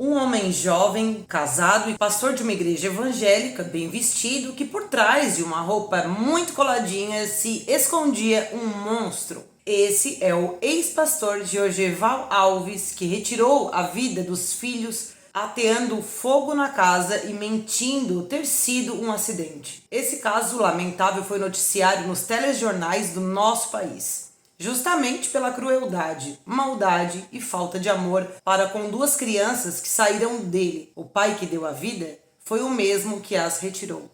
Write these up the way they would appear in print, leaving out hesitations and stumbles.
Um homem jovem, casado e pastor de uma igreja evangélica, bem vestido, que por trás de uma roupa muito coladinha se escondia um monstro. Esse é o ex-pastor Jorgeval Alves, que retirou a vida dos filhos ateando fogo na casa e mentindo ter sido um acidente. Esse caso lamentável foi noticiado nos telejornais do nosso país, justamente pela crueldade, maldade e falta de amor para com duas crianças que saíram dele. O pai que deu a vida foi o mesmo que as retirou.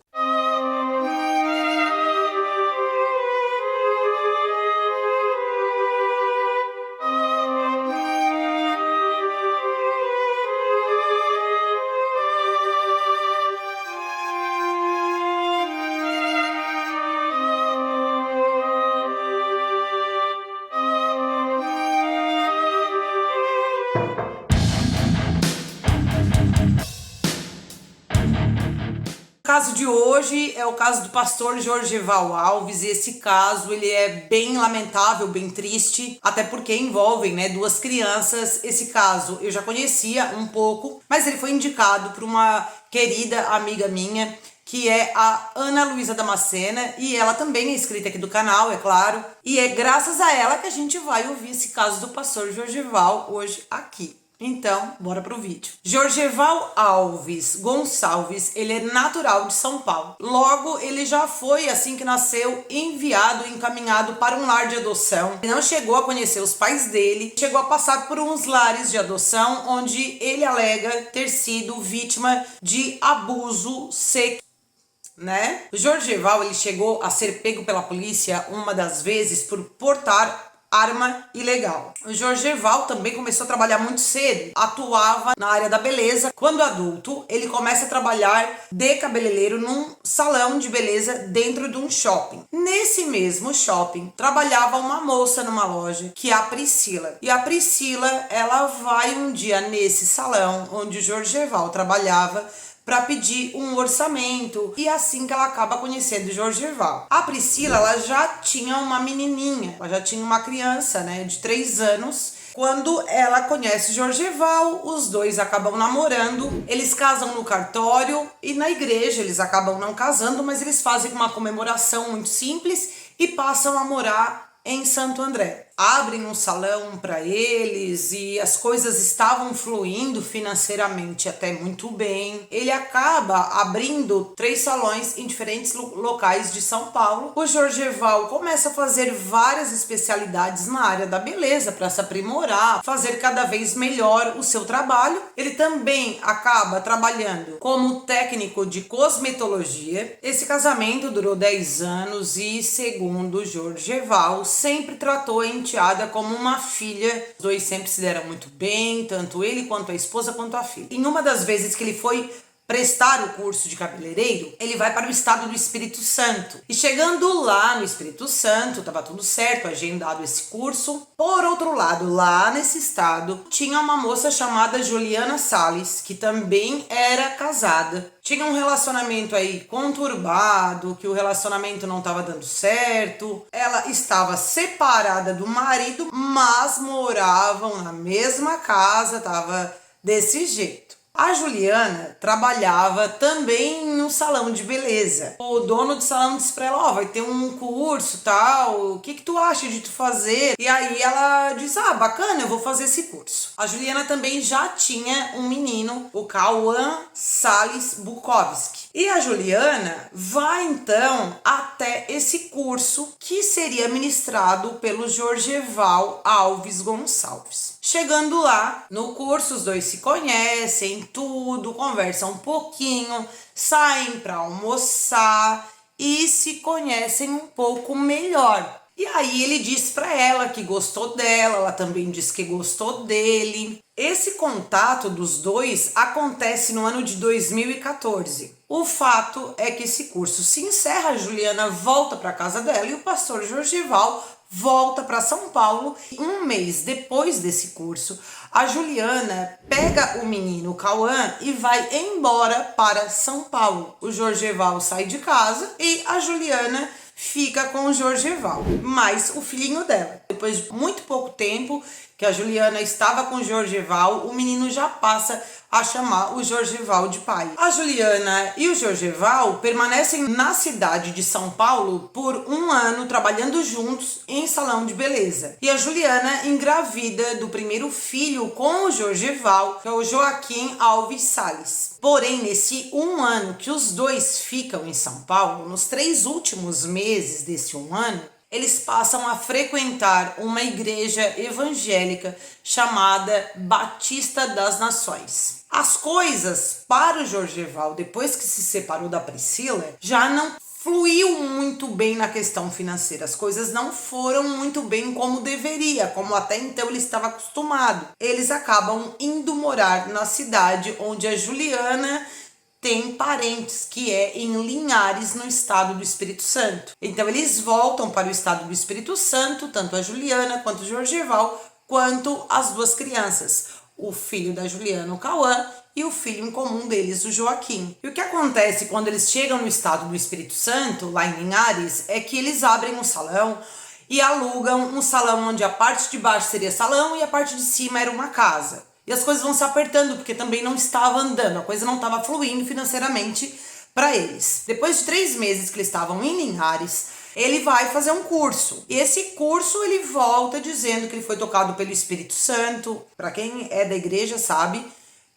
O caso de hoje é o caso do pastor Jorgeval Alves, e esse caso ele é bem lamentável, bem triste, até porque envolvem, duas crianças. Esse caso eu já conhecia um pouco, mas ele foi indicado por uma querida amiga minha, que é a Ana Luísa Damascena, e ela também é inscrita aqui do canal, é claro, e é graças a ela que a gente vai ouvir esse caso do pastor Jorgeval hoje aqui. Então, bora pro vídeo. Jorgeval Alves Gonçalves, ele é natural de São Paulo. Logo, ele já foi, assim que nasceu, enviado, encaminhado para um lar de adoção. Ele não chegou a conhecer os pais dele, chegou a passar por uns lares de adoção, onde ele alega ter sido vítima de abuso sexual. O Jorgeval, ele chegou a ser pego pela polícia uma das vezes por portar arma ilegal. O Jorgeval também começou a trabalhar muito cedo, atuava na área da beleza. Quando adulto, ele começa a trabalhar de cabeleireiro num salão de beleza dentro de um shopping. Nesse mesmo shopping, trabalhava uma moça numa loja, que é a Priscila. E a Priscila, ela vai um dia nesse salão onde o Jorgeval trabalhava para pedir um orçamento, e assim que ela acaba conhecendo o Jorgeval. A Priscila, ela já tinha uma menininha, ela já tinha uma criança, de 3 anos. Quando ela conhece o Jorgeval, os dois acabam namorando, eles casam no cartório e na igreja eles acabam não casando, mas eles fazem uma comemoração muito simples e passam a morar em Santo André. Abrem um salão para eles e as coisas estavam fluindo financeiramente até muito bem. Ele acaba abrindo 3 salões em diferentes locais de São Paulo. O Jorgeval começa a fazer várias especialidades na área da beleza para se aprimorar, fazer cada vez melhor o seu trabalho. Ele também acaba trabalhando como técnico de cosmetologia. Esse casamento durou 10 anos e, segundo o Jorgeval, sempre tratou a enteada como uma filha. Os dois sempre se deram muito bem, tanto ele quanto a esposa quanto a filha. Em uma das vezes que ele foi prestar o curso de cabeleireiro, ele vai para o estado do Espírito Santo. E chegando lá no Espírito Santo, estava tudo certo, agendado esse curso. Por outro lado, lá nesse estado, tinha uma moça chamada Juliana Salles, que também era casada. Tinha um relacionamento aí conturbado, que o relacionamento não estava dando certo. Ela estava separada do marido, mas moravam na mesma casa, estava desse jeito. A Juliana trabalhava também no salão de beleza. O dono do salão disse pra ela, vai ter um curso tal, o que tu acha de tu fazer? E aí ela diz, bacana, eu vou fazer esse curso. A Juliana também já tinha um menino, o Cauã Salles Bukowski. E a Juliana vai então até esse curso que seria ministrado pelo Jorgeval Alves Gonçalves. Chegando lá, no curso, os dois se conhecem, tudo, conversam um pouquinho, saem para almoçar e se conhecem um pouco melhor. E aí ele disse para ela que gostou dela, ela também disse que gostou dele. Esse contato dos dois acontece no ano de 2014. O fato é que esse curso se encerra, a Juliana volta para casa dela e o pastor Jorgeval volta para São Paulo. Um mês depois desse curso, a Juliana pega o menino, o Cauã, e vai embora para São Paulo. O Jorgeval sai de casa e a Juliana fica com o Jorgeval, mais o filhinho dela. Depois de muito pouco tempo que a Juliana estava com o Jorgeval, o menino já passa a chamar o Jorgeval de pai. A Juliana e o Jorgeval permanecem na cidade de São Paulo por 1 ano trabalhando juntos em salão de beleza. E a Juliana engravida do primeiro filho com o Jorgeval, que é o Joaquim Alves Salles. Porém, nesse 1 ano que os dois ficam em São Paulo, nos 3 últimos meses desse 1 ano, eles passam a frequentar uma igreja evangélica chamada Batista das Nações. As coisas para o Jorgeval, depois que se separou da Priscila, já não fluiu muito bem na questão financeira. As coisas não foram muito bem como deveria, como até então ele estava acostumado. Eles acabam indo morar na cidade onde a Juliana tem parentes, que é em Linhares, no estado do Espírito Santo. Então eles voltam para o estado do Espírito Santo, tanto a Juliana quanto o Jorgeval, quanto as 2 crianças, o filho da Juliana, o Cauã, e o filho em comum deles, o Joaquim. E o que acontece quando eles chegam no estado do Espírito Santo, lá em Linhares, é que eles abrem um salão e alugam um salão onde a parte de baixo seria salão e a parte de cima era uma casa. E as coisas vão se apertando, porque também não estava andando, a coisa não estava fluindo financeiramente para eles. Depois de 3 meses que eles estavam em Linhares, ele vai fazer um curso. E esse curso ele volta dizendo que ele foi tocado pelo Espírito Santo. Para quem é da igreja sabe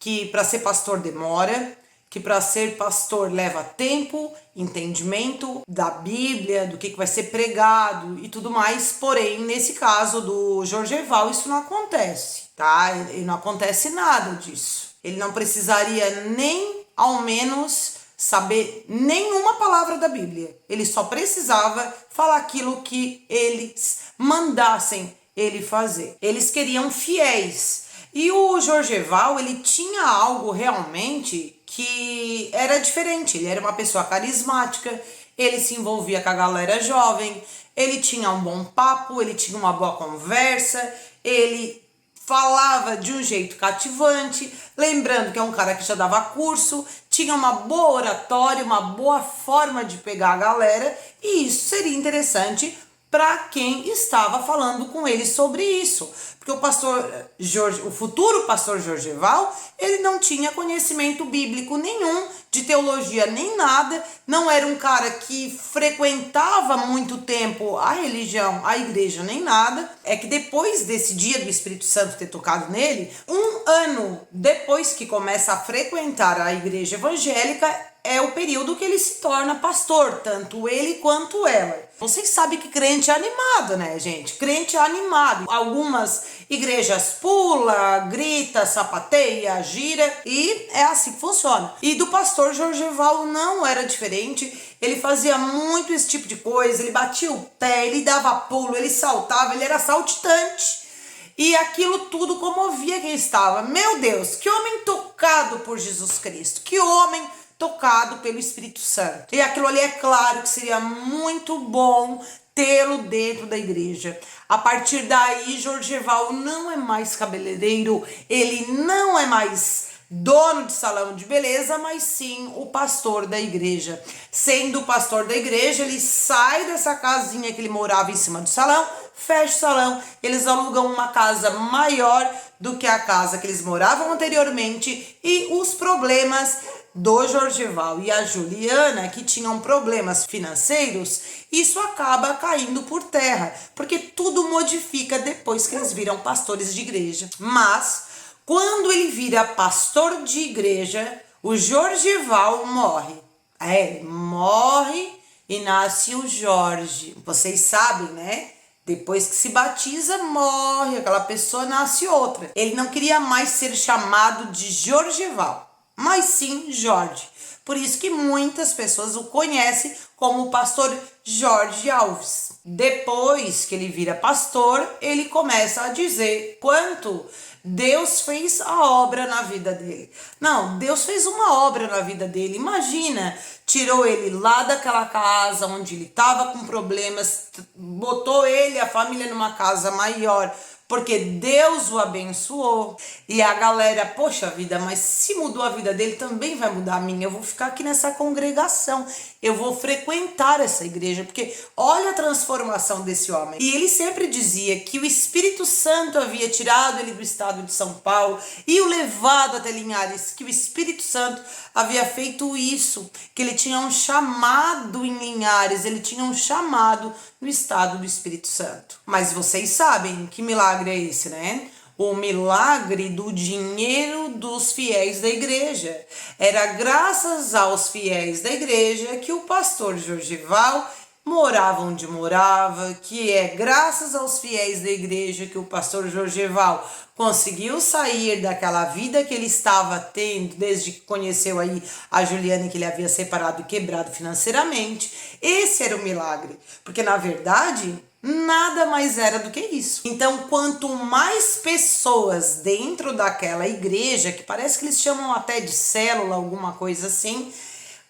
que para ser pastor demora, que para ser pastor leva tempo, entendimento da Bíblia, do que vai ser pregado e tudo mais. Porém, nesse caso do Jorgeval, isso não acontece, tá? E não acontece nada disso. Ele não precisaria nem, ao menos, saber nenhuma palavra da Bíblia. Ele só precisava falar aquilo que eles mandassem ele fazer. Eles queriam fiéis. E o Jorgeval, ele tinha algo realmente que era diferente. Ele era uma pessoa carismática, ele se envolvia com a galera jovem, ele tinha um bom papo, ele tinha uma boa conversa, ele falava de um jeito cativante, lembrando que é um cara que já dava curso, tinha uma boa oratória, uma boa forma de pegar a galera, e isso seria interessante para quem estava falando com ele sobre isso. Porque o pastor Jorge, o futuro pastor Jorgeval, ele não tinha conhecimento bíblico nenhum, de teologia nem nada, não era um cara que frequentava muito tempo a religião, a igreja nem nada. É que depois desse dia do Espírito Santo ter tocado nele, 1 ano depois que começa a frequentar a igreja evangélica, é o período que ele se torna pastor, tanto ele quanto ela. Vocês sabem que crente é animado, né, gente? Crente é animado. Algumas igrejas pula, grita, sapateia, gira, e é assim que funciona. E do pastor Jorgeval não era diferente. Ele fazia muito esse tipo de coisa, ele batia o pé, ele dava pulo, ele saltava, ele era saltitante. E aquilo tudo comovia quem estava. Meu Deus, que homem tocado por Jesus Cristo, que homem tocado pelo Espírito Santo. E aquilo ali é claro que seria muito bom tê-lo dentro da igreja. A partir daí, Jorgeval não é mais cabeleireiro, ele não é mais dono de salão de beleza, mas sim o pastor da igreja. Sendo o pastor da igreja, ele sai dessa casinha que ele morava em cima do salão, fecha o salão, eles alugam uma casa maior do que a casa que eles moravam anteriormente, e os problemas do Jorgeval e a Juliana, que tinham problemas financeiros, isso acaba caindo por terra, porque tudo modifica depois que eles viram pastores de igreja. Mas quando ele vira pastor de igreja, o Jorgeval morre. Ele morre e nasce o Jorge. Vocês sabem, né? Depois que se batiza, morre, aquela pessoa, nasce outra. Ele não queria mais ser chamado de Jorgeval, mas sim Jorge. Por isso que muitas pessoas o conhecem como o pastor Jorge Alves. Depois que ele vira pastor, ele começa a dizer quanto Deus fez a obra na vida dele. Não, Deus fez uma obra na vida dele. Imagina, tirou ele lá daquela casa onde ele estava com problemas, botou ele e a família numa casa maior, porque Deus o abençoou. E a galera, poxa vida, mas se mudou a vida dele, também vai mudar a minha. Eu vou ficar aqui nessa congregação, eu vou frequentar essa igreja, porque olha a transformação desse homem. E ele sempre dizia que o Espírito Santo havia tirado ele do estado de São Paulo e o levado até Linhares, que o Espírito Santo havia feito isso, que ele tinha um chamado em Linhares, ele tinha um chamado no estado do Espírito Santo. Mas vocês sabem que milagre é esse, né? O milagre do dinheiro dos fiéis da igreja. Era graças aos fiéis da igreja que o pastor Jorgival morava onde morava, que é graças aos fiéis da igreja que o pastor Jorgival conseguiu sair daquela vida que ele estava tendo desde que conheceu aí a Juliana, que ele havia separado e quebrado financeiramente. Esse era o milagre, porque na verdade nada mais era do que isso. Então, quanto mais pessoas dentro daquela igreja, que parece que eles chamam até de célula, alguma coisa assim,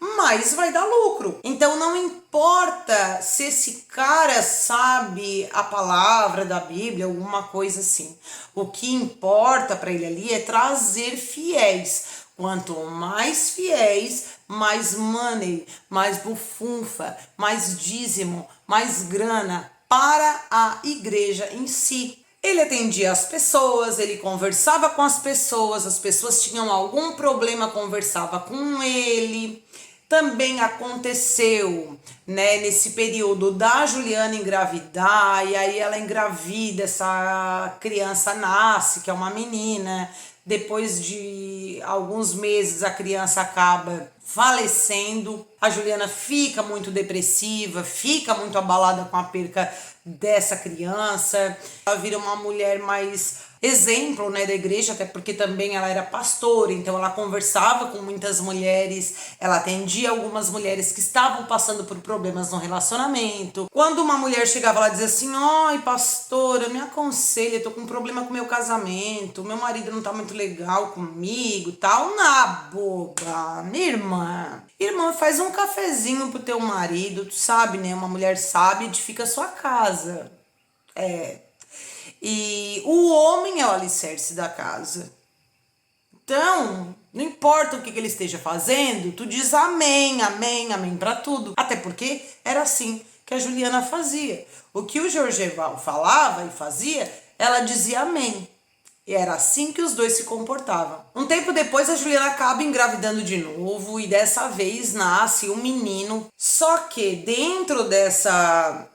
mais vai dar lucro. Então não importa se esse cara sabe a palavra da Bíblia, alguma coisa assim. O que importa para ele ali é trazer fiéis. Quanto mais fiéis, mais money, mais bufunfa, mais dízimo, mais grana para a igreja em si. Ele atendia as pessoas, ele conversava com as pessoas tinham algum problema, conversava com ele. Também aconteceu, né, nesse período da Juliana engravidar, e aí ela engravida, essa criança nasce, que é uma menina. Depois de alguns meses a criança acaba falecendo. A Juliana fica muito depressiva, fica muito abalada com a perca dessa criança. Ela vira uma mulher mais exemplo, né, da igreja, até porque também ela era pastora, então ela conversava com muitas mulheres, ela atendia algumas mulheres que estavam passando por problemas no relacionamento. Quando uma mulher chegava lá e dizia assim: ai, pastora, me aconselha, eu tô com um problema com meu casamento, meu marido não tá muito legal comigo, tal. Na boba, minha irmã, faz um cafezinho pro teu marido, tu sabe, né, uma mulher sábia edifica a sua casa. E o homem é o alicerce da casa. Então, não importa o que ele esteja fazendo, tu diz amém, amém, amém para tudo. Até porque era assim que a Juliana fazia. O que o Jorgival falava e fazia, ela dizia amém. E era assim que os dois se comportavam. Um tempo depois, a Juliana acaba engravidando de novo e dessa vez nasce um menino. Só que dentro dessa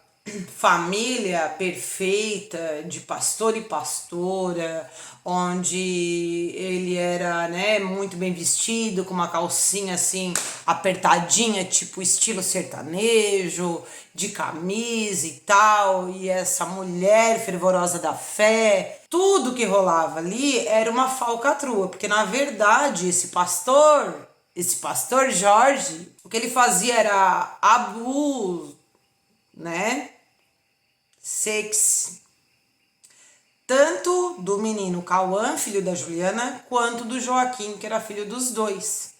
família perfeita de pastor e pastora, onde ele era, né, muito bem vestido, com uma calcinha assim apertadinha, tipo estilo sertanejo, de camisa e tal, e essa mulher fervorosa da fé, tudo que rolava ali era uma falcatrua, porque na verdade esse pastor Jorge, o que ele fazia era abuso, né? Sexo. Tanto do menino Cauã, filho da Juliana, quanto do Joaquim, que era filho dos dois.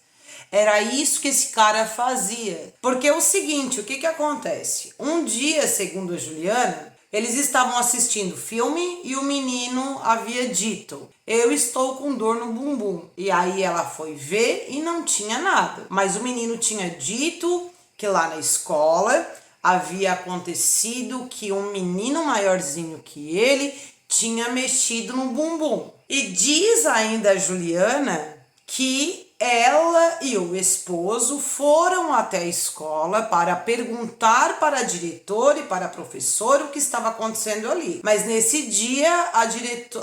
Era isso que esse cara fazia. Porque é o seguinte, o que acontece? Um dia, segundo a Juliana, eles estavam assistindo filme e o menino havia dito: eu estou com dor no bumbum. E aí ela foi ver e não tinha nada. Mas o menino tinha dito que lá na escola havia acontecido que um menino maiorzinho que ele tinha mexido no bumbum. E diz ainda a Juliana que ela e o esposo foram até a escola para perguntar para a diretora e para a professora o que estava acontecendo ali. Mas nesse dia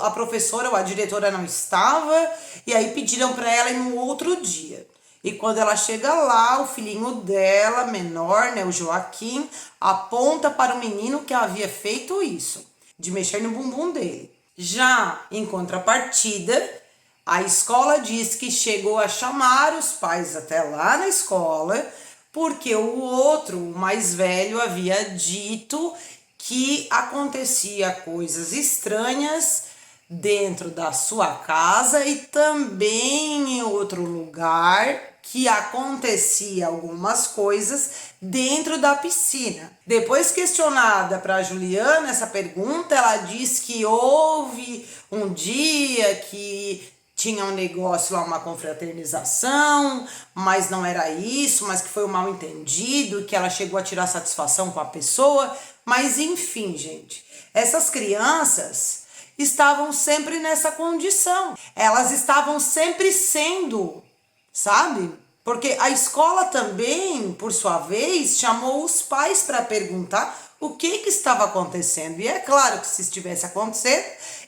a professora ou a diretora não estava, e aí pediram para ela ir no outro dia. E quando ela chega lá, o filhinho dela, menor, né, o Joaquim, aponta para o menino que havia feito isso, de mexer no bumbum dele. Já em contrapartida, a escola diz que chegou a chamar os pais até lá na escola, porque o outro, o mais velho, havia dito que acontecia coisas estranhas dentro da sua casa e também em outro lugar que acontecia algumas coisas dentro da piscina. Depois questionada para Juliana essa pergunta, ela diz que houve um dia que tinha um negócio lá, uma confraternização, mas não era isso, mas que foi um mal entendido, que ela chegou a tirar satisfação com a pessoa, mas enfim, gente, essas crianças estavam sempre nessa condição, elas estavam sempre sendo, sabe? Porque a escola também, por sua vez, chamou os pais para perguntar o que estava acontecendo. E é claro que se estivesse acontecendo,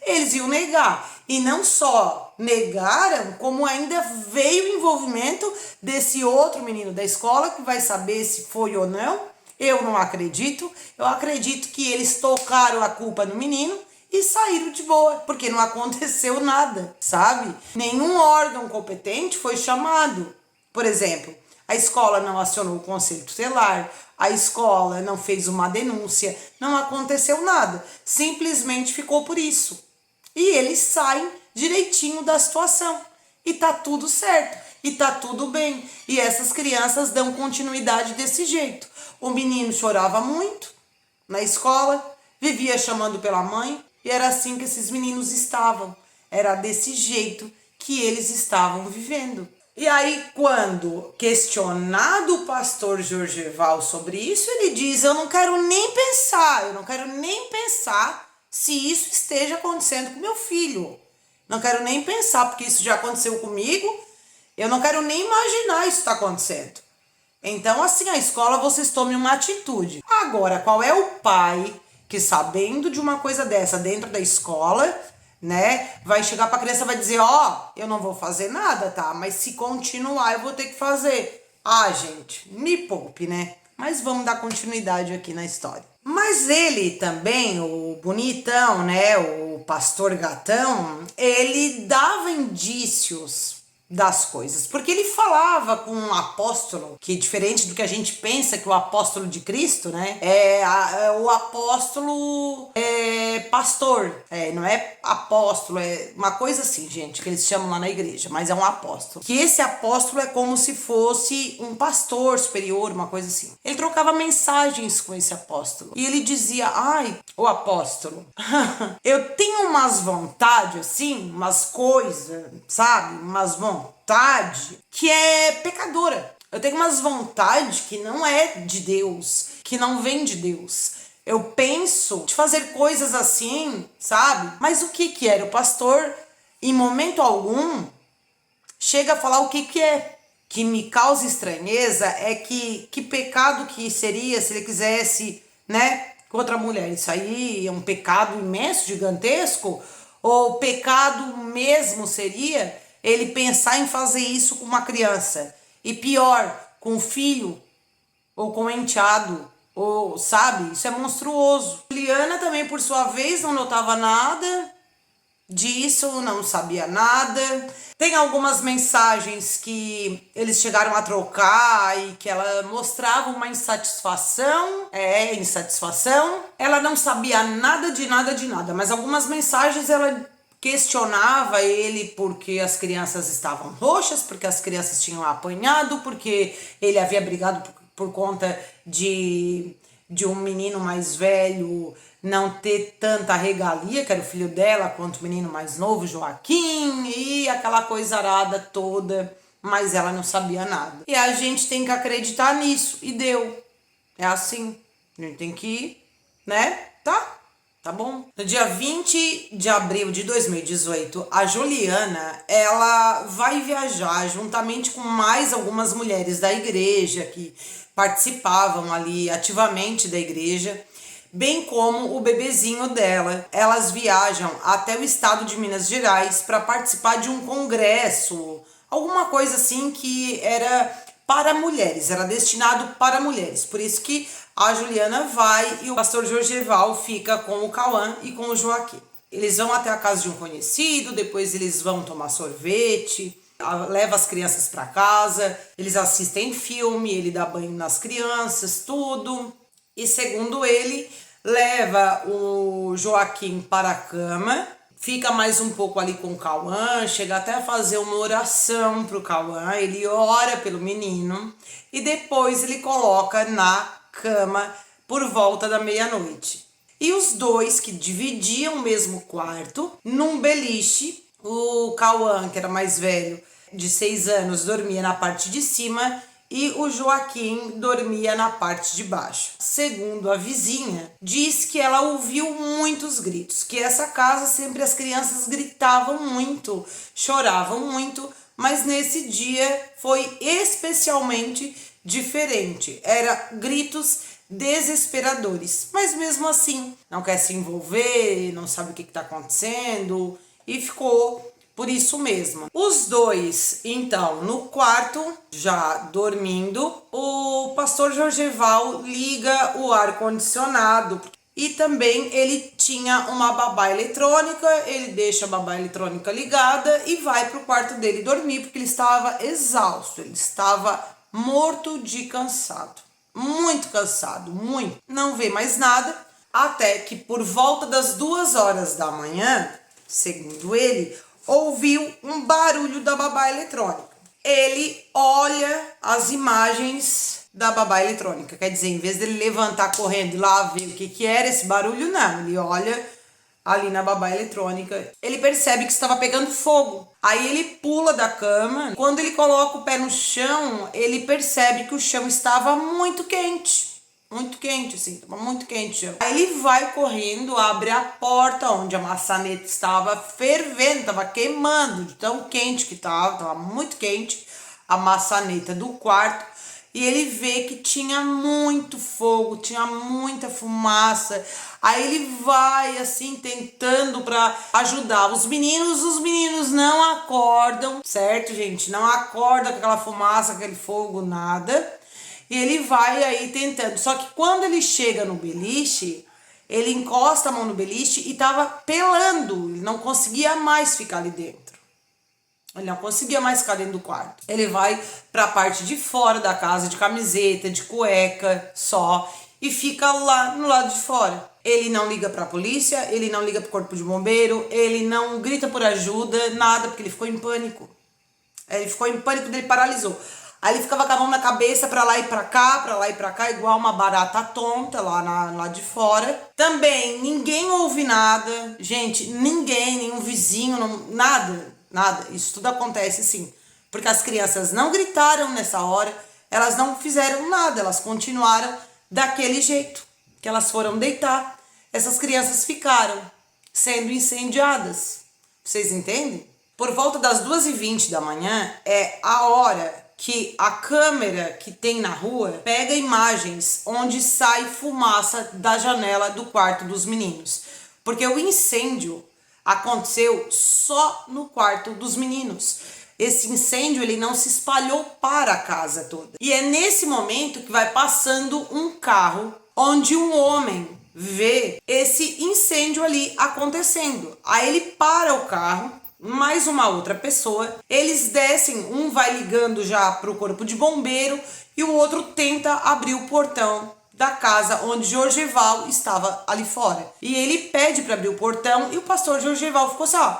eles iam negar. E não só negaram, como ainda veio o envolvimento desse outro menino da escola, que vai saber se foi ou não. Eu não acredito. Eu acredito que eles tocaram a culpa no menino e saíram de boa, porque não aconteceu nada, sabe? Nenhum órgão competente foi chamado. Por exemplo, a escola não acionou o conselho tutelar, a escola não fez uma denúncia, não aconteceu nada, simplesmente ficou por isso. E eles saem direitinho da situação, e tá tudo certo, e tá tudo bem, e essas crianças dão continuidade desse jeito. O menino chorava muito na escola, vivia chamando pela mãe, e era assim que esses meninos estavam, era desse jeito que eles estavam vivendo. E aí, quando questionado o pastor Jorgeval sobre isso, ele diz: eu não quero nem pensar se isso esteja acontecendo com meu filho. Não quero nem pensar, porque isso já aconteceu comigo, eu não quero nem imaginar isso está acontecendo. Então, assim, a escola, vocês tomem uma atitude. Agora, qual é o pai que, sabendo de uma coisa dessa dentro da escola, né, vai chegar pra criança e vai dizer: ó, eu não vou fazer nada, tá? Mas se continuar, eu vou ter que fazer. Ah, gente, me poupe, né? Mas vamos dar continuidade aqui na história. Mas ele também, o bonitão, né, o pastor gatão, ele dava indícios das coisas, porque ele falava com um apóstolo, que diferente do que a gente pensa que o apóstolo de Cristo, né, o apóstolo pastor, não é apóstolo, é uma coisa assim, gente, que eles chamam lá na igreja, mas é um apóstolo, que esse apóstolo é como se fosse um pastor superior, uma coisa assim. Ele trocava mensagens com esse apóstolo, e ele dizia: ai, o apóstolo, eu tenho umas vontades assim, umas coisas, sabe, umas vontade que é pecadora. Eu tenho umas vontades que não é de Deus, que não vem de Deus. Eu penso de fazer coisas assim, sabe? Mas o que era? O pastor, em momento algum, chega a falar o que é. Que me causa estranheza é que pecado que seria se ele quisesse, né, com outra mulher. Isso aí é um pecado imenso, gigantesco? Ou pecado mesmo seria ele pensar em fazer isso com uma criança? E pior, com um filho ou com um enteado, ou sabe? Isso é monstruoso. Juliana também, por sua vez, não notava nada disso, não sabia nada. Tem algumas mensagens que eles chegaram a trocar e que ela mostrava uma insatisfação. Ela não sabia nada de nada, mas algumas mensagens ela questionava ele porque as crianças estavam roxas, porque as crianças tinham apanhado, porque ele havia brigado por conta de um menino mais velho não ter tanta regalia, que era o filho dela, quanto o menino mais novo, Joaquim, e aquela coisa arada toda, mas ela não sabia nada. E a gente tem que acreditar nisso, e deu. É assim, a gente tem que ir, né? Tá bom? No dia 20 de abril de 2018, a Juliana, ela vai viajar juntamente com mais algumas mulheres da igreja que participavam ali ativamente da igreja, bem como o bebezinho dela. Elas viajam até o estado de Minas Gerais para participar de um congresso, alguma coisa assim que era para mulheres, era destinado para mulheres. Por isso que a Juliana vai e o pastor Jorgeval fica com o Cauã e com o Joaquim. Eles vão até a casa de um conhecido, depois eles vão tomar sorvete, leva as crianças para casa, eles assistem filme, ele dá banho nas crianças, tudo. E segundo ele, leva o Joaquim para a cama, fica mais um pouco ali com o Cauã, chega até a fazer uma oração pro Cauã, ele ora pelo menino e depois ele coloca na cama por volta da meia-noite. E os dois que dividiam o mesmo quarto, num beliche, o Cauã, que era mais velho, de 6 anos, dormia na parte de cima e o Joaquim dormia na parte de baixo. Segundo a vizinha, diz que ela ouviu muitos gritos, que essa casa sempre as crianças gritavam muito, choravam muito, mas nesse dia foi especialmente diferente. Era gritos desesperadores, mas mesmo assim não quer se envolver, não sabe o que está acontecendo e ficou por isso mesmo. Os dois, então, no quarto, já dormindo, o pastor Jorgeval liga o ar-condicionado e também ele tinha uma babá eletrônica, ele deixa a babá eletrônica ligada e vai para o quarto dele dormir porque ele estava exausto, ele estava morto de cansado. Muito cansado, muito. Não vê mais nada, até que por volta das 2 horas da manhã, segundo ele, ouviu um barulho da babá eletrônica. Ele olha as imagens da babá eletrônica, quer dizer, em vez dele levantar correndo e lá ver o que era esse barulho, não, ele olha ali na babá eletrônica, ele percebe que estava pegando fogo. Aí ele pula da cama, quando ele coloca o pé no chão, ele percebe que o chão estava muito quente assim, estava muito quente. Aí ele vai correndo, abre a porta onde a maçaneta estava fervendo, estava queimando, de tão quente que estava muito quente a maçaneta do quarto. E ele vê que tinha muito fogo, tinha muita fumaça. Aí ele vai assim tentando para ajudar os meninos não acordam, certo, gente? Não acorda com aquela fumaça, aquele fogo, nada. E ele vai aí tentando. Só que quando ele chega no beliche, ele encosta a mão no beliche e tava pelando. Ele não conseguia mais ficar ali dentro. Ele não conseguia mais ficar dentro do quarto. Ele vai para a parte de fora da casa, de camiseta, de cueca só, e fica lá no lado de fora. Ele não liga para a polícia, ele não liga para o corpo de bombeiro, ele não grita por ajuda, nada, porque ele ficou em pânico. Ele ficou em pânico, ele paralisou. Aí ele ficava com a mão na cabeça pra lá e pra cá, igual uma barata tonta lá de fora. Também ninguém ouve nada, gente, ninguém, nenhum vizinho, nada. Isso tudo acontece sim, porque as crianças não gritaram nessa hora, elas não fizeram nada, elas continuaram daquele jeito que elas foram deitar. Essas crianças ficaram sendo incendiadas. Vocês entendem? Por volta das 2h20 da manhã é a hora que a câmera que tem na rua pega imagens onde sai fumaça da janela do quarto dos meninos. Porque o incêndio aconteceu só no quarto dos meninos. Esse incêndio ele não se espalhou para a casa toda. E é nesse momento que vai passando um carro onde um homem vê esse incêndio ali acontecendo. Aí ele para o carro, mais uma outra pessoa, eles descem, um vai ligando já para o corpo de bombeiro e o outro tenta abrir o portão da casa onde Jorgeval estava ali fora. E ele pede para abrir o portão e o pastor Jorgeval ficou assim, ó,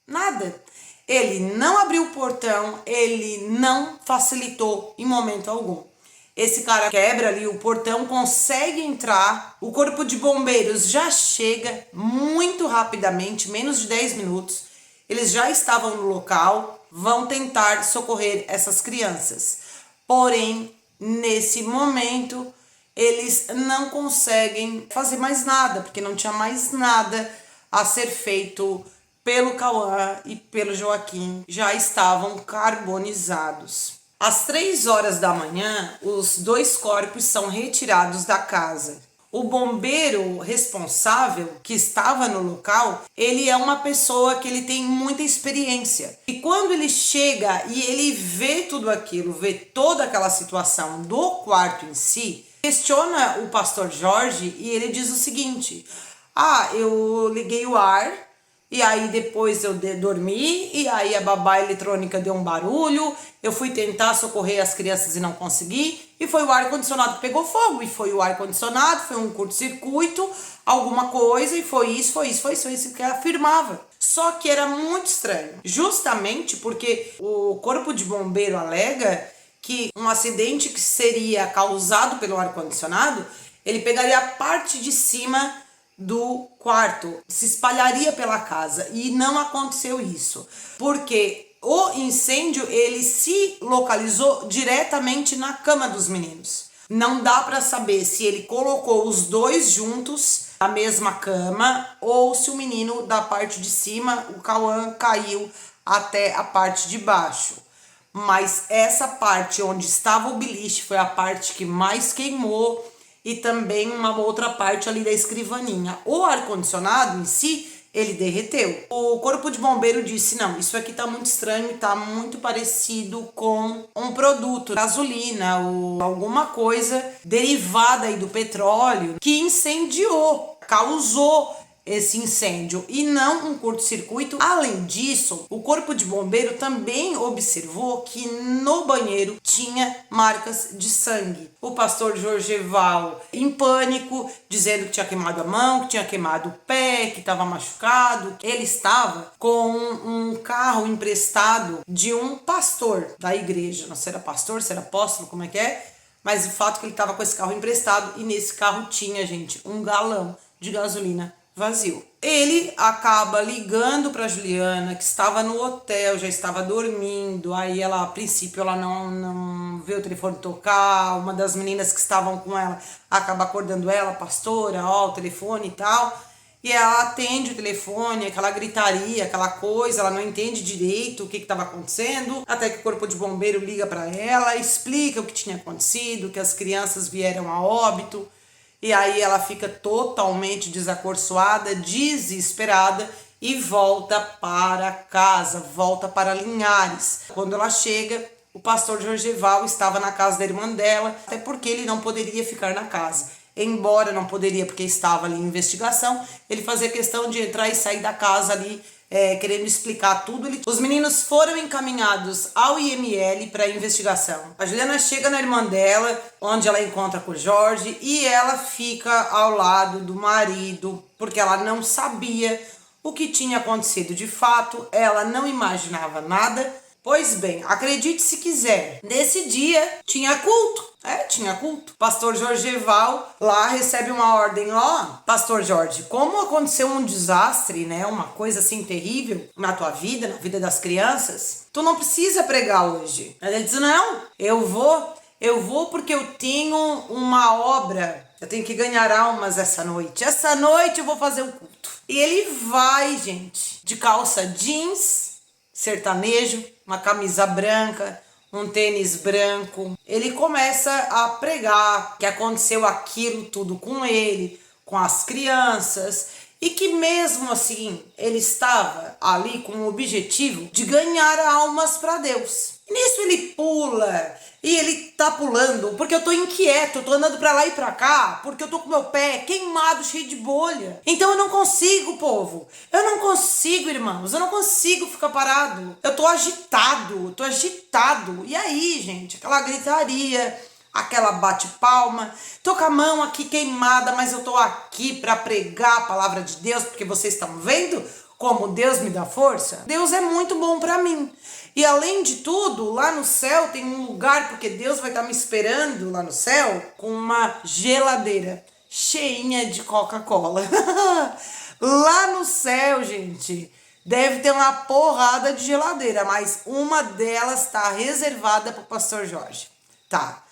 nada. Ele não abriu o portão, ele não facilitou em momento algum. Esse cara quebra ali o portão, consegue entrar, o corpo de bombeiros já chega muito rapidamente, menos de 10 minutos. Eles já estavam no local, vão tentar socorrer essas crianças. Porém, nesse momento, eles não conseguem fazer mais nada, porque não tinha mais nada a ser feito pelo Cauã e pelo Joaquim. Já estavam carbonizados. Às 3 horas da manhã, os 2 corpos são retirados da casa. O bombeiro responsável que estava no local, ele é uma pessoa que ele tem muita experiência. E quando ele chega e ele vê tudo aquilo, vê toda aquela situação do quarto em si, questiona o pastor Jorge e ele diz o seguinte: eu liguei o ar E aí depois eu dormi, e aí a babá eletrônica deu um barulho, eu fui tentar socorrer as crianças e não consegui, e foi o ar-condicionado que pegou fogo, e foi o ar-condicionado, foi um curto-circuito, alguma coisa, e foi isso que ela afirmava. Só que era muito estranho, justamente porque o corpo de bombeiro alega que um acidente que seria causado pelo ar-condicionado, ele pegaria a parte de cima do quarto, se espalharia pela casa, e não aconteceu isso, porque o incêndio ele se localizou diretamente na cama dos meninos. Não dá para saber se ele colocou os dois juntos na mesma cama ou se o menino da parte de cima, o Cauã, caiu até a parte de baixo. Mas essa parte onde estava o beliche foi a parte que mais queimou, e também uma outra parte ali da escrivaninha. O ar-condicionado em si, ele derreteu. O corpo de bombeiro disse, não, isso aqui tá muito estranho e tá muito parecido com um produto, gasolina ou alguma coisa derivada aí do petróleo que incendiou, causou esse incêndio e não um curto-circuito. Além disso, o corpo de bombeiro também observou que no banheiro tinha marcas de sangue. O pastor Jorgeval, em pânico, dizendo que tinha queimado a mão, que tinha queimado o pé, que estava machucado. Ele estava com um carro emprestado de um pastor da igreja. Não sei se era pastor, se era apóstolo, como é que é? Mas o fato é que ele estava com esse carro emprestado e nesse carro tinha, gente, 1 galão de gasolina vazio. Ele acaba ligando para Juliana, que estava no hotel, já estava dormindo. Aí ela, a princípio, ela não vê o telefone tocar. Uma das meninas que estavam com ela acaba acordando ela, pastora, ó, o telefone e tal. E ela atende o telefone, aquela gritaria, aquela coisa, ela não entende direito o que estava acontecendo, até que o corpo de bombeiro liga para ela, explica o que tinha acontecido, que as crianças vieram a óbito. E aí ela fica totalmente desacorçoada, desesperada e volta para casa, volta para Linhares. Quando ela chega, o pastor Jorgeval estava na casa da irmã dela, até porque ele não poderia ficar na casa. Embora não poderia porque estava ali em investigação, ele fazia questão de entrar e sair da casa ali, querendo explicar tudo. Os meninos foram encaminhados ao IML para investigação. A Juliana chega na irmã dela, onde ela encontra com o Jorge, e ela fica ao lado do marido, porque ela não sabia o que tinha acontecido de fato, ela não imaginava nada. Pois bem, acredite se quiser, nesse dia tinha culto. Tinha culto. Pastor Jorgeval lá recebe uma ordem, Pastor Jorge, como aconteceu um desastre, né, uma coisa assim terrível na tua vida, na vida das crianças, tu não precisa pregar hoje. Ele diz, não, eu vou porque eu tenho uma obra, eu tenho que ganhar almas essa noite eu vou fazer o culto. E ele vai, gente, de calça jeans, sertanejo, uma camisa branca, um tênis branco. Ele começa a pregar que aconteceu aquilo tudo com ele, com as crianças, e que mesmo assim ele estava ali com o objetivo de ganhar almas para Deus. E nisso ele pula, e ele tá pulando porque eu tô inquieto, eu tô andando pra lá e pra cá, porque eu tô com meu pé queimado, cheio de bolha. Então eu não consigo, povo. Eu não consigo, irmãos. Eu não consigo ficar parado. Eu tô agitado. E aí, gente, aquela gritaria, aquela bate-palma. Tô com a mão aqui queimada, mas eu tô aqui pra pregar a palavra de Deus, porque vocês estão vendo como Deus me dá força? Deus é muito bom pra mim. E além de tudo, lá no céu tem um lugar, porque Deus vai estar me esperando lá no céu com uma geladeira cheinha de Coca-Cola. Lá no céu, gente, deve ter uma porrada de geladeira, mas uma delas está reservada para o pastor Jorge. Tá.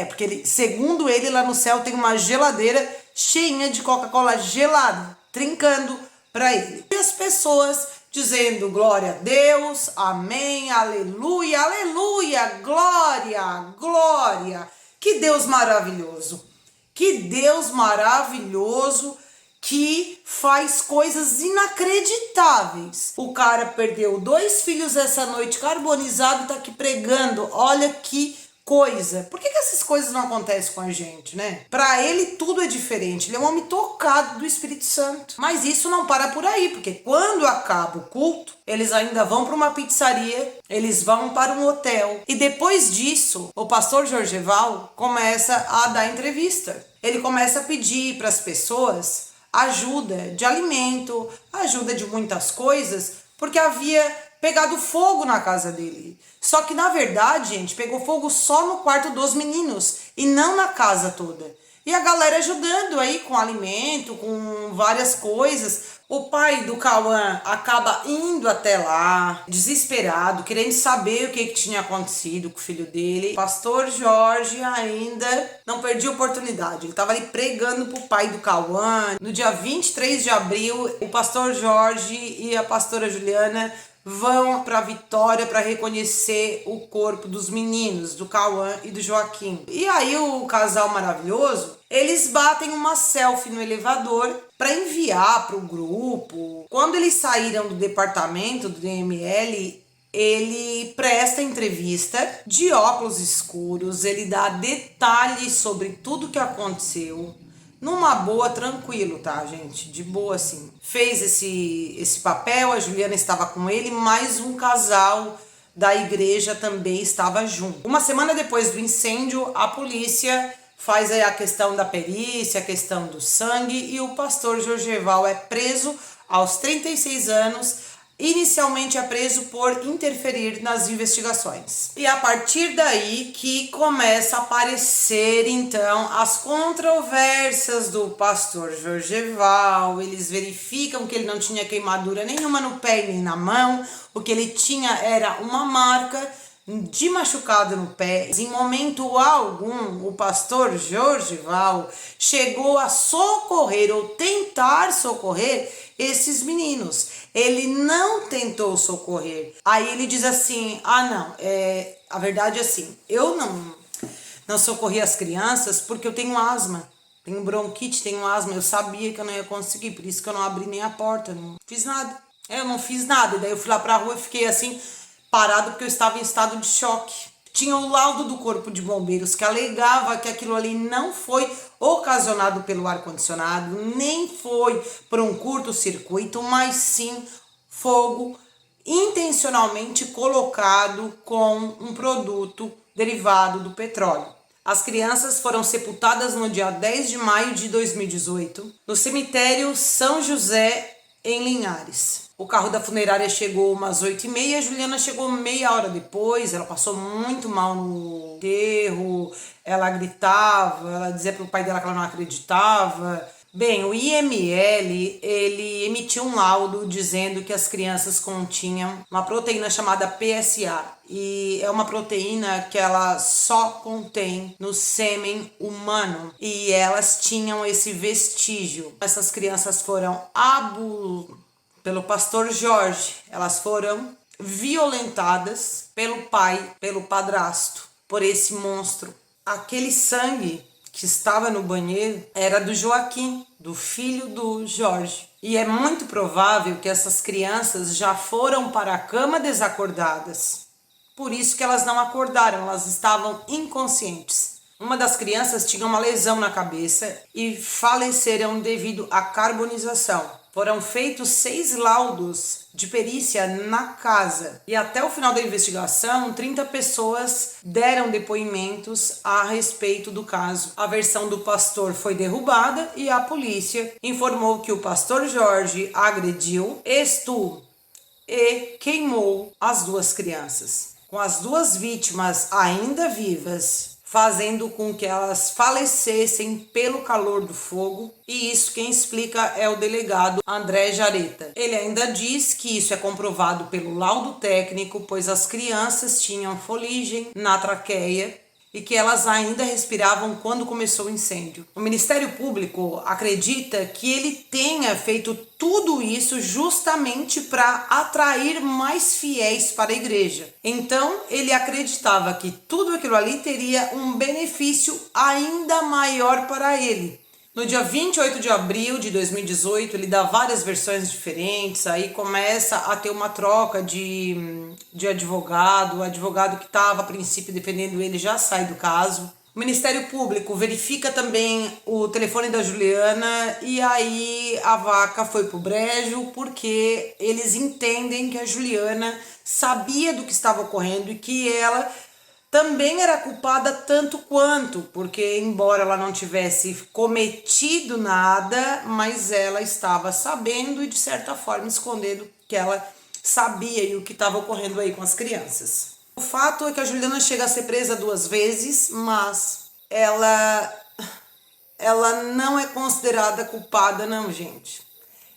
Porque ele, segundo ele, lá no céu tem uma geladeira cheinha de Coca-Cola gelada, trincando para ele. E as pessoas dizendo glória a Deus, amém, aleluia, aleluia, glória, glória. Que Deus maravilhoso. Que Deus maravilhoso que faz coisas inacreditáveis. O cara perdeu 2 filhos essa noite, carbonizado, tá aqui pregando. Olha que coisa. Por que essas coisas não acontecem com a gente, né? Para ele tudo é diferente, ele é um homem tocado do Espírito Santo. Mas isso não para por aí, porque quando acaba o culto, eles ainda vão para uma pizzaria, eles vão para um hotel. E depois disso, o pastor Jorgeval começa a dar entrevista. Ele começa a pedir para as pessoas ajuda de alimento, ajuda de muitas coisas, porque havia pegado fogo na casa dele. Só que na verdade, gente, pegou fogo só no quarto dos meninos e não na casa toda. E a galera ajudando aí com alimento, com várias coisas. O pai do Cauã acaba indo até lá, desesperado, querendo saber o que tinha acontecido com o filho dele. O pastor Jorge ainda não perdia a oportunidade. Ele estava ali pregando pro pai do Cauã. No dia 23 de abril, o pastor Jorge e a pastora Juliana vão para Vitória para reconhecer o corpo dos meninos, do Cauã e do Joaquim. E aí o casal maravilhoso, eles batem uma selfie no elevador para enviar para o grupo. Quando eles saíram do departamento do DML, ele presta entrevista de óculos escuros, ele dá detalhes sobre tudo que aconteceu. Numa boa, tranquilo, tá, gente? De boa, assim. Fez esse papel, a Juliana estava com ele, mais um casal da igreja também estava junto. Uma semana depois do incêndio, a polícia faz aí a questão da perícia, a questão do sangue, e o pastor Jorgeval é preso aos 36 anos. Inicialmente é preso por interferir nas investigações. E a partir daí que começa a aparecer, então, as controvérsias do pastor Jorgeval. Eles verificam que ele não tinha queimadura nenhuma no pé nem na mão. O que ele tinha era uma marca de machucado no pé. Em momento algum, o pastor Jorgeval chegou a socorrer ou tentar socorrer esses meninos. Ele não tentou socorrer. Aí ele diz assim, a verdade é assim, eu não socorri as crianças porque eu tenho asma. Tenho bronquite, tenho asma. Eu sabia que eu não ia conseguir, por isso que eu não abri nem a porta, não fiz nada. Eu não fiz nada. E daí eu fui lá pra rua e fiquei assim, parado, porque eu estava em estado de choque. Tinha o laudo do Corpo de Bombeiros que alegava que aquilo ali não foi ocasionado pelo ar-condicionado, nem foi por um curto-circuito, mas sim fogo intencionalmente colocado com um produto derivado do petróleo. As crianças foram sepultadas no dia 10 de maio de 2018, no cemitério São José, em Linhares. O carro da funerária chegou umas 8h30, a Juliana chegou meia hora depois. Ela passou muito mal no enterro, ela gritava, ela dizia pro pai dela que ela não acreditava. Bem, o IML, ele emitiu um laudo dizendo que as crianças continham uma proteína chamada PSA. E é uma proteína que ela só contém no sêmen humano. E elas tinham esse vestígio. Essas crianças foram pelo pastor Jorge, elas foram violentadas pelo pai, pelo padrasto, por esse monstro. Aquele sangue que estava no banheiro era do Joaquim, do filho do Jorge. E é muito provável que essas crianças já foram para a cama desacordadas. Por isso que elas não acordaram, elas estavam inconscientes. Uma das crianças tinha uma lesão na cabeça e faleceram devido à carbonização. Foram feitos 6 laudos de perícia na casa. E até o final da investigação, 30 pessoas deram depoimentos a respeito do caso. A versão do pastor foi derrubada e a polícia informou que o pastor Jorge agrediu, estuprou e queimou as 2 crianças. Com as 2 vítimas ainda vivas, fazendo com que elas falecessem pelo calor do fogo. E isso quem explica é o delegado André Jareta. Ele ainda diz que isso é comprovado pelo laudo técnico, pois as crianças tinham fuligem na traqueia e que elas ainda respiravam quando começou o incêndio. O Ministério Público acredita que ele tenha feito tudo isso justamente para atrair mais fiéis para a igreja. Então, ele acreditava que tudo aquilo ali teria um benefício ainda maior para ele. No dia 28 de abril de 2018, ele dá várias versões diferentes, aí começa a ter uma troca de advogado. O advogado que estava a princípio defendendo ele já sai do caso. O Ministério Público verifica também o telefone da Juliana e aí a vaca foi pro brejo porque eles entendem que a Juliana sabia do que estava ocorrendo e que ela também era culpada tanto quanto, porque embora ela não tivesse cometido nada, mas ela estava sabendo e de certa forma escondendo que ela sabia e o que estava ocorrendo aí com as crianças. O fato é que a Juliana chega a ser presa 2 vezes, mas ela não é considerada culpada não, gente.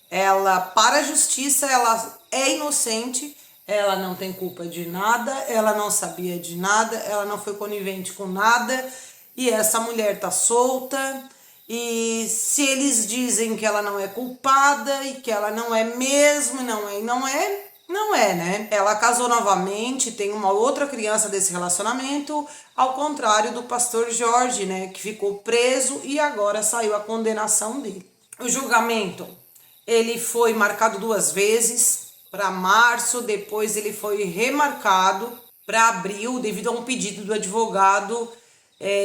Ela, para a justiça, ela é inocente, ela não tem culpa de nada, ela não sabia de nada, ela não foi conivente com nada e essa mulher tá solta. E se eles dizem que ela não é culpada e que ela não é mesmo, não é, né? Ela casou novamente, tem uma outra criança desse relacionamento, ao contrário do pastor Jorge, né? Que ficou preso e agora saiu a condenação dele. O julgamento, ele foi marcado 2 vezes, para março, depois ele foi remarcado para abril, devido a um pedido do advogado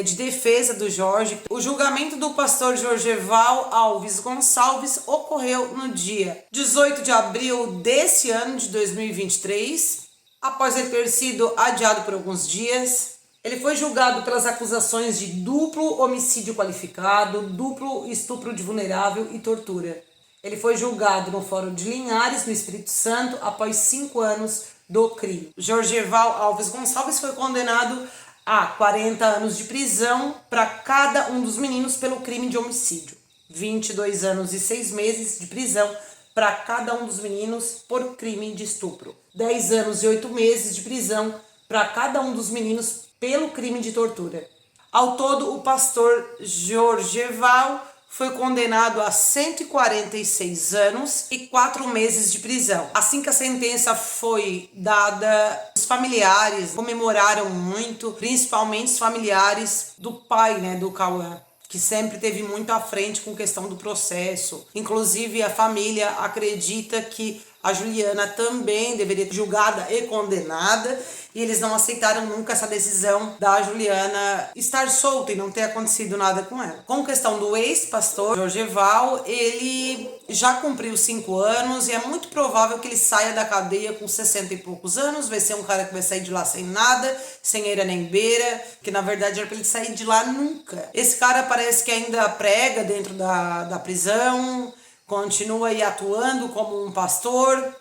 de defesa do Jorge. O julgamento do pastor Jorgeval Alves Gonçalves ocorreu no dia 18 de abril desse ano de 2023, após ele ter sido adiado por alguns dias. Ele foi julgado pelas acusações de duplo homicídio qualificado, duplo estupro de vulnerável e tortura. Ele foi julgado no Fórum de Linhares, no Espírito Santo, após 5 anos do crime. Jorgeval Alves Gonçalves foi condenado a 40 anos de prisão para cada um dos meninos pelo crime de homicídio. 22 anos e 6 meses de prisão para cada um dos meninos por crime de estupro. 10 anos e 8 meses de prisão para cada um dos meninos pelo crime de tortura. Ao todo, o pastor Jorgeval foi condenado a 146 anos e 4 meses de prisão. Assim que a sentença foi dada, os familiares comemoraram muito, principalmente os familiares do pai, né, do Cauã, que sempre teve muito à frente com questão do processo. Inclusive, a família acredita que a Juliana também deveria ser julgada e condenada, e eles não aceitaram nunca essa decisão da Juliana estar solta e não ter acontecido nada com ela. Com questão do ex-pastor Jorgeval, ele já cumpriu 5 anos e é muito provável que ele saia da cadeia com 60 e poucos anos. Vai ser um cara que vai sair de lá sem nada, sem eira nem beira, que na verdade era pra ele sair de lá nunca. Esse cara parece que ainda prega dentro da prisão, continua aí atuando como um pastor.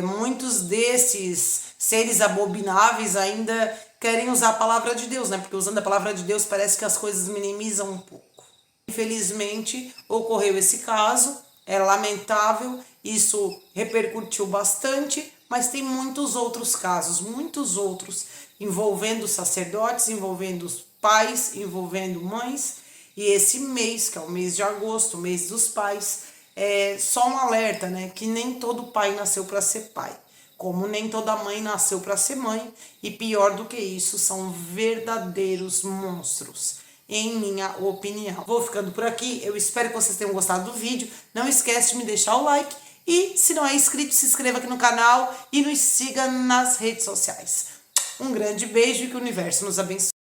Muitos desses seres abomináveis ainda querem usar a palavra de Deus, né? Porque usando a palavra de Deus parece que as coisas minimizam um pouco. Infelizmente ocorreu esse caso, é lamentável, isso repercutiu bastante, mas tem muitos outros casos, muitos outros, envolvendo sacerdotes, envolvendo pais, envolvendo mães. E esse mês, que é o mês de agosto, o mês dos pais, é só um alerta, né? Que nem todo pai nasceu para ser pai, como nem toda mãe nasceu para ser mãe, e pior do que isso, são verdadeiros monstros, em minha opinião. Vou ficando por aqui, eu espero que vocês tenham gostado do vídeo. Não esquece de me deixar o like e, se não é inscrito, se inscreva aqui no canal e nos siga nas redes sociais. Um grande beijo e que o universo nos abençoe.